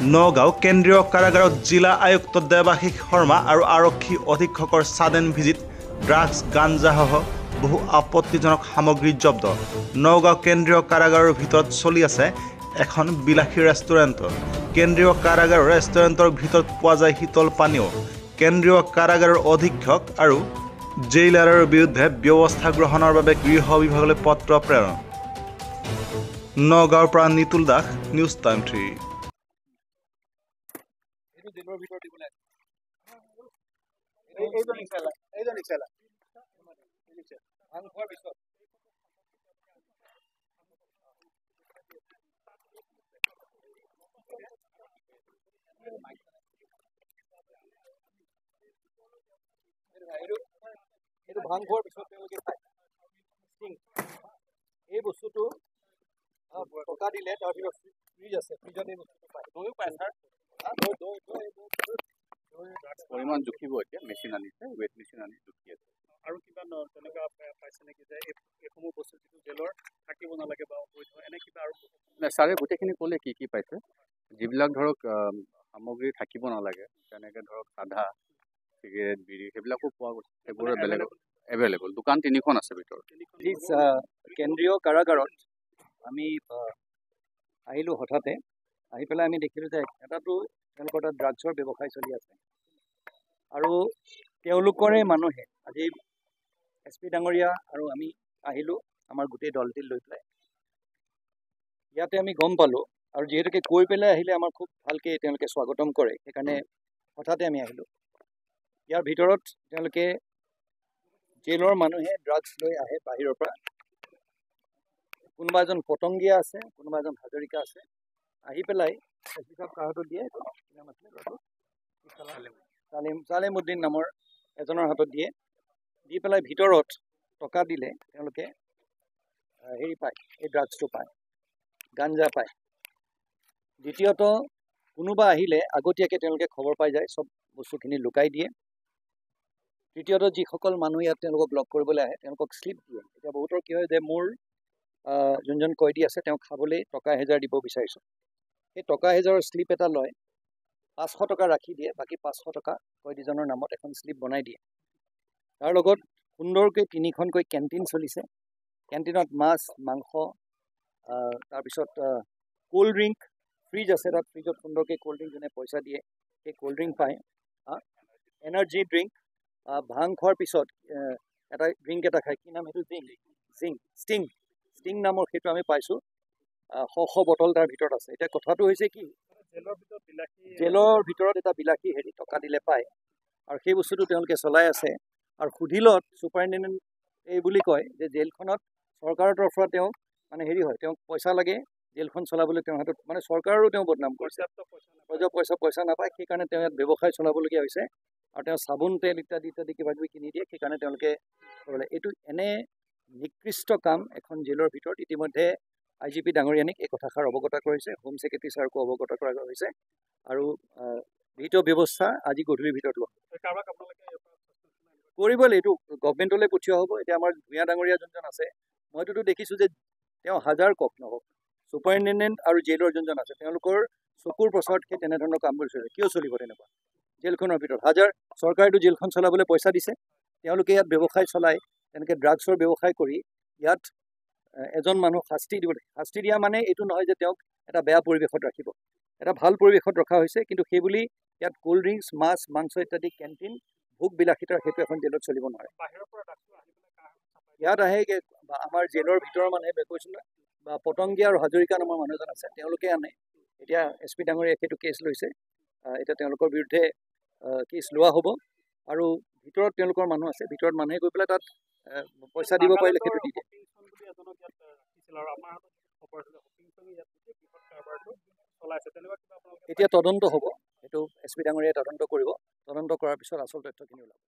নগাঁও কেন্দ্ৰীয় কাৰাগাৰত জিলা আয়ুক্ত দেৱাশিষ শৰ্মা আৰু আৰক্ষী অধীক্ষকৰ ছাডেন ভিজিট ড্ৰাগছ গাঞ্জাসহ বহু আপত্তিজনক সামগ্ৰী জব্দ। নগাঁও কেন্দ্ৰীয় কাৰাগাৰৰ ভিতৰত চলি আছে এখন বিলাসী ৰেষ্টুৰেণ্ট। কেন্দ্ৰীয় কাৰাগাৰৰ ৰেষ্টুৰেণ্টৰ ভিতৰত পোৱা যায় শীতল পানীয়। কেন্দ্ৰীয় কাৰাগাৰৰ অধীক্ষক আৰু জেইলাৰৰ বিৰুদ্ধে ব্যৱস্থা গ্ৰহণৰ বাবে গৃহ বিভাগলৈ পত্ৰ প্ৰেৰণ। নগাঁৱৰ পৰা নিতুল দাস, নিউজ টাইম 3। জেলৰ ভিতৰত দিবলৈ ভাং খোৱাৰ পিছত এইটো ভাং খোৱাৰ পিছত তেওঁলোকে পায়। এই বস্তুটো টকা দিলে তাৰ ভিতৰত ফ্ৰিজ আছে, ফ্ৰিজত এই বস্তুটো পায়। দৈও পায় ছাৰ, পৰিমাণ জুখিব। এতিয়া মেচিন আনিছে, ৱেট মেচিন আনি জুখি আছে। আৰু কিবা তেনেকুৱা পাইছে নেকি যে এইসমূহ বস্তু যিটো জেলৰ থাকিব নালাগে বা অবৈধ এনে কিবা আৰু ছাৰে গোটেইখিনি ক'লে কি কি পাইছে। যিবিলাক ধৰক সামগ্ৰী থাকিব নালাগে, তেনেকৈ ধৰক চাধা, চিগাৰেট, বিড়ি সেইবিলাকো পোৱা গৈছে। সেইবোৰে বেলেগ এভেইলেবল। দোকান 3খন আছে ভিতৰত। কেন্দ্ৰীয় কাৰাগাৰত আমি আহিলোঁ হঠাতে। আহি পেলাই আমি দেখিলোঁ যে এটাতো তেওঁলোকৰ তাত ড্ৰাগছৰ ব্যৱসায় চলি আছে আৰু তেওঁলোকৰে মানুহে আজি SP ডাঙৰীয়া আৰু আমি আহিলোঁ আমাৰ গোটেই দলটি লৈ পেলাই। ইয়াতে আমি গম পালোঁ আৰু যিহেতুকে কৈ পেলাই আহিলে আমাৰ খুব ভালকৈ তেওঁলোকে স্বাগতম কৰে, সেইকাৰণে হঠাতে আমি আহিলোঁ। ইয়াৰ ভিতৰত তেওঁলোকে জেলৰ মানুহে ড্ৰাগছ লৈ আহে বাহিৰৰ পৰা। কোনোবা এজন পটংগীয়া আছে, কোনোবা এজন হাজৰিকা আছে। আহি পেলাই কাহটো দিয়ে, নাম আছিলে চালেমুদ্দিন নামৰ এজনৰ হাতত দিয়ে। দি পেলাই ভিতৰত টকা দিলে তেওঁলোকে হেৰি পায়, এই ড্ৰাগছটো পায়, গাঞ্জা পায়। দ্বিতীয়ত কোনোবা আহিলে আগতীয়াকৈ তেওঁলোকে খবৰ পাই যায়, চব বস্তুখিনি লুকাই দিয়ে। তৃতীয়তে যিসকল মানুহ ইয়াত তেওঁলোকক লগ কৰিবলৈ আহে তেওঁলোকক শ্লিপ দিয়ে। এতিয়া বহুতৰ কি হয় যে মোৰ যোনজন কয়দী আছে তেওঁক খাবলৈ টকা 1000 দিব বিচাৰিছোঁ। সেই টকা 1000ৰ শ্লিপ এটা লয়, 500 টকা ৰাখি দিয়ে, বাকী 500 টকা কয়দীজনৰ নামত এখন শ্লিপ বনাই দিয়ে। তাৰ লগত সুন্দৰকৈ 3খনকৈ কেণ্টিন চলিছে। কেণ্টিনত মাছ, মাংস, তাৰপিছত কোল্ড ড্ৰিংক, ফ্ৰিজ আছে, তাত ফ্ৰিজত সুন্দৰকৈ কোল্ড ড্ৰিংক যোনে পইচা দিয়ে সেই কোল্ড ড্ৰিংক পায়। এনাৰ্জি ড্ৰিংক, ভাং খোৱাৰ পিছত এটা ড্ৰিংক এটা খায়, কি নাম সেইটো, ষ্টিং নামৰ, সেইটো আমি পাইছোঁ। 100 বটল তাৰ ভিতৰত আছে। এতিয়া কথাটো হৈছে কি, জেলৰ ভিতৰত এটা বিলাসী হেৰি টকা দিলে পায় আৰু সেই বস্তুটো তেওঁলোকে চলাই আছে। আৰু সুধিলত ছুপাৰিণ্টেণ্ডেণ্ট এই বুলি কয় যে জেলখনত চৰকাৰৰ তৰফৰ পৰা তেওঁক মানে হেৰি হয়, তেওঁক পইচা লাগে জেলখন চলাবলৈ। তেওঁৰ হাতত মানে চৰকাৰৰো তেওঁ বদনাম কৰিছে, পইচা নাপায়, সেইকাৰণে তেওঁ ইয়াত ব্যৱসায় চলাবলগীয়া হৈছে। আৰু তেওঁ চাবোন, তেল ইত্যাদি কিবা কিবি কিনি দিয়ে, সেইকাৰণে তেওঁলোকে এইটো এনে নিকৃষ্ট কাম এখন জেলৰ ভিতৰত। ইতিমধ্যে IGP ডাঙৰীয়ানীক এই কথাষাৰ অৱগত কৰিছে, হোম ছেক্ৰেটাৰী ছাৰকো অৱগত কৰা হৈছে আৰু বিহিত ব্যৱস্থা আজি গধূলিৰ ভিতৰত লোৱা কৰিব। এইটো গভমেণ্টলৈ পঠিওৱা হ'ব। এতিয়া আমাৰ ভূঞা ডাঙৰীয়া যোনজন আছে, মইতোতো দেখিছোঁ যে তেওঁ হাজাৰ কওক নহওক, ছুপাৰিণ্টেণ্ডেণ্ট আৰু জেলৰ যোনজন আছে তেওঁলোকৰ চকুৰ প্ৰচাৰতকৈ তেনেধৰণৰ কামবোৰ চলিছে। কিয় চলিব তেনেকুৱা জেলখনৰ ভিতৰত? চৰকাৰেতো জেলখন চলাবলৈ পইচা দিছে, তেওঁলোকে ইয়াত ব্যৱসায় চলাই তেনেকৈ ড্ৰাগছৰ ব্যৱসায় কৰি ইয়াত এজন মানুহ শাস্তি দিয়া মানে এইটো নহয় যে তেওঁক এটা বেয়া পৰিৱেশত ৰাখিব, এটা ভাল পৰিৱেশত ৰখা হৈছে। কিন্তু সেইবুলি ইয়াত কোল্ড ড্ৰিংকছ, মাছ, মাংস ইত্যাদি কেণ্টিন, ভোগ বিলাসিতাৰ সেইটো এখন জেলত চলিব নোৱাৰে। ইয়াত আহে আমাৰ জেলৰ ভিতৰৰ মানুহে, কৈছোঁ না, বা পটংগীয়া আৰু হাজৰিকা নামৰ মানুহ এজন আছে, তেওঁলোকে আনে। এতিয়া SP ডাঙৰীয়াই সেইটো কেছ লৈছে। এতিয়া তেওঁলোকৰ বিৰুদ্ধে কেছ লোৱা হ'ব আৰু ভিতৰত তেওঁলোকৰ মানুহ আছে, ভিতৰত মানুহে গৈ পেলাই তাত পইচা দিব পাৰিলে সেইটো দি দিয়ে। এতিয়া তদন্ত হ'ব, সেইটো SP ডাঙৰীয়াই তদন্ত কৰিব। তদন্ত কৰাৰ পিছত আচল তথ্যখিনি ওলাব।